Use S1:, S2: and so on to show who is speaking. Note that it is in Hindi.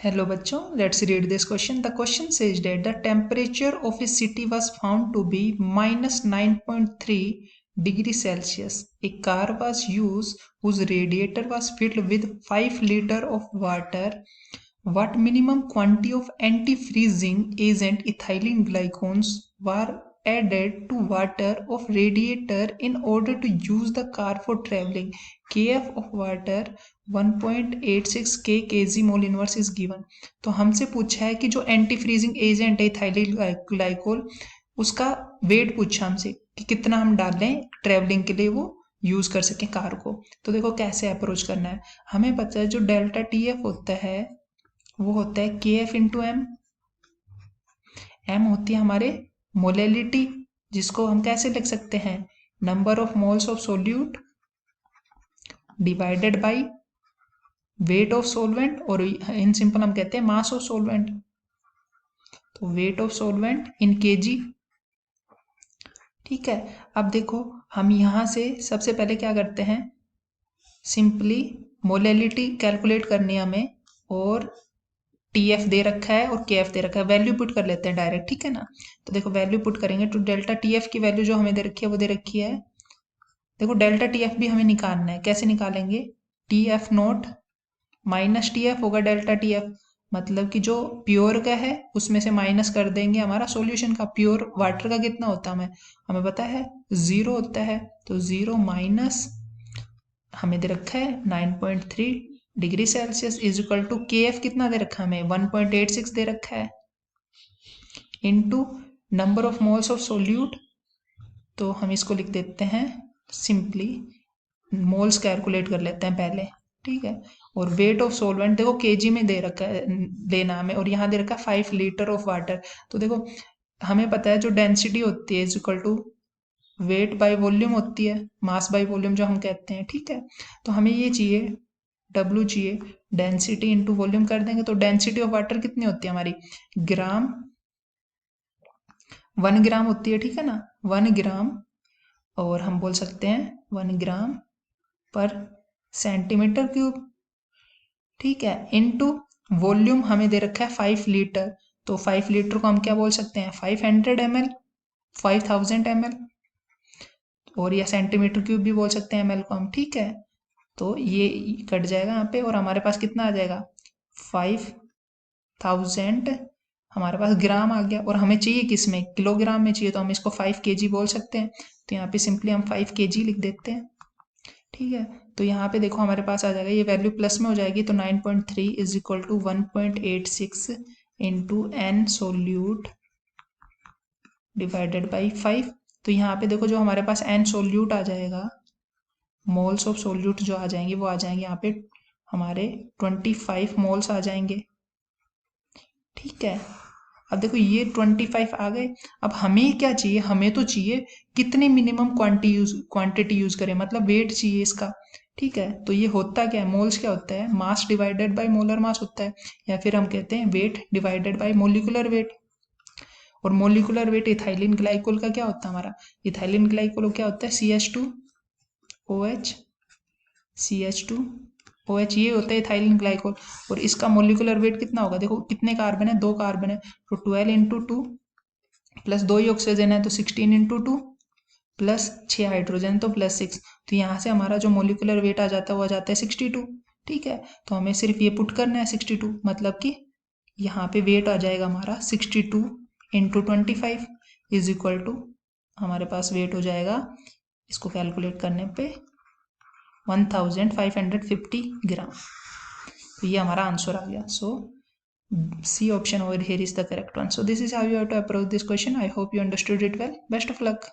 S1: Hello बच्चों, let's read this question. The question says that the temperature of a city was found to be minus 9.3 degree Celsius. A car was used whose radiator was filled with 5 liter of water. What minimum quantity of anti-freezing agent ethylene glycols were added to water of radiator in order to use the car for traveling? Kf of water 1.86 k kg mole inverse is given. तो हमसे पूछा है कि जो एंटी फ्रीजिंग एजेंट है इथाइलिल ग्लाइकोल, उसका वेट पूछा हमसे कि कितना हम डालें ट्रेवलिंग के लिए वो यूज कर सकें कार को। तो देखो कैसे अप्रोच करना है। हमें पता है जो डेल्टा टी एफ होता है वो होता है के एफ इंटू एम। एम होती है हमारे मोलेलिटी, जिसको हम कैसे लिख सकते हैं, number of moles of solute divided by weight of solvent, और इन सिंपल हम कहते हैं मास ऑफ सोलवेंट। तो weight of solvent in KG. ठीक है, अब देखो हम यहां से सबसे पहले क्या करते हैं, सिंपली मोलेलिटी कैलकुलेट करनी है हमें, और टी एफ दे रखा है और के एफ दे रखा है, वैल्यू पुट कर लेते हैं डायरेक्ट। ठीक है ना, तो देखो वैल्यू पुट करेंगे तो डेल्टा टी एफ की वैल्यू जो हमें दे रखी है वो दे रखी है, देखो डेल्टा टी एफ भी हमें निकालना है। कैसे निकालेंगे, T F note minus T F होगा डेल्टा टी एफ, मतलब कि जो प्योर का है उसमें से माइनस कर देंगे हमारा सॉल्यूशन का। प्योर वाटर का कितना होता है हमें पता है 0 होता है, तो 0 माइनस हमें दे रखा है 9.3 degree celsius is equal to K F कितना दे रखा है हमें 1.86 दे रखा है, into number of moles of solute. तो हम इसको लिख देते हैं सिंपली, मोल्स कैलकुलेट कर लेते हैं पहले। ठीक है, और वेट ऑफ सोलवेंट देखो केजी में दे रखा है लेना हमें, और यहाँ दे रखा है 5 लीटर ऑफ वाटर। तो देखो हमें पता है जो डेंसिटी होती है is equal to weight by volume होती है, मास बाय वॉल्यूम जो हम कहते हैं। ठीक है, तो हमें ये चाहिए W चाहिए, डेंसिटी इंटू वॉल्यूम कर देंगे तो डेंसिटी ऑफ वाटर कितनी होती है हमारी, ग्राम 1 ग्राम होती है। ठीक है ना, 1 ग्राम, और हम बोल सकते हैं 1 ग्राम पर सेंटीमीटर क्यूब। ठीक है, इनटू वॉल्यूम हमें दे रखा है 5 लीटर, तो 5 लीटर को हम क्या बोल सकते हैं 500 ml, 5000 ml, और या सेंटीमीटर क्यूब भी बोल सकते हैं ml को हम। ठीक है, तो ये कट जाएगा यहाँ पे और हमारे पास कितना आ जाएगा 5000 हमारे पास ग्राम आ गया, और हमें चाहिए किस में, किलोग्राम में चाहिए, तो हम इसको 5 kg बोल सकते हैं। तो यहाँ पे सिंपली हम 5 kg लिख देते हैं। ठीक है, तो यहाँ पे देखो हमारे पास आ जाएगा, ये वैल्यू प्लस में हो जाएगी, तो 9.3 is equal to 1.86 into N solute divided by 5। तो यहाँ पे देखो जो हमारे पास एन सोल्यूट आ जाएगा, मोल्स ऑफ सोल्यूट जो आ जाएंगे वो आ जाएंगे यहाँ पे हमारे 25 मोल्स आ जाएंगे। ठीक है, अब देखो ये 25 आ गए। अब हमें क्या चाहिए, हमें तो चाहिए कितनी मिनिमम क्वांटिटी यूज करें, मतलब वेट चाहिए इसका। ठीक है, तो ये होता क्या है, मोल्स क्या होता है, mass divided by molar mass होता है, या फिर हम कहते हैं weight divided by molecular weight. और मोलिकुलर वेट इथाइलिन ग्लाइकोल का क्या होता है हमारा, इथाइलिन ग्लाइकोल क्या होता है CH2OH, CH2OH ये होता है इथाइलिन ग्लाइकोल। और इसका मोलिकुलर वेट कितना होगा, देखो कितने कार्बन है, 2 कार्बन है, तो 12 इंटू 2 प्लस 2 ही ऑक्सीजन है, तो 16 इंटू 2 प्लस 6 हाइड्रोजन तो प्लस 6। तो यहाँ से हमारा जो मोलिकुलर वेट आ जाता है वो आ जाता है 62। ठीक है, तो हमें सिर्फ ये पुट करना है 62, मतलब कि यहाँ पे वेट आ जाएगा हमारा 62 इंटू 25 इज इक्वल टू हमारे पास वेट हो जाएगा, इसको कैलकुलेट करने पे 1550 ग्राम। तो ये हमारा आंसर आ गया। सो C option over here is the correct one. So this is how you have to approach this question. I hope you understood it well. Best of luck.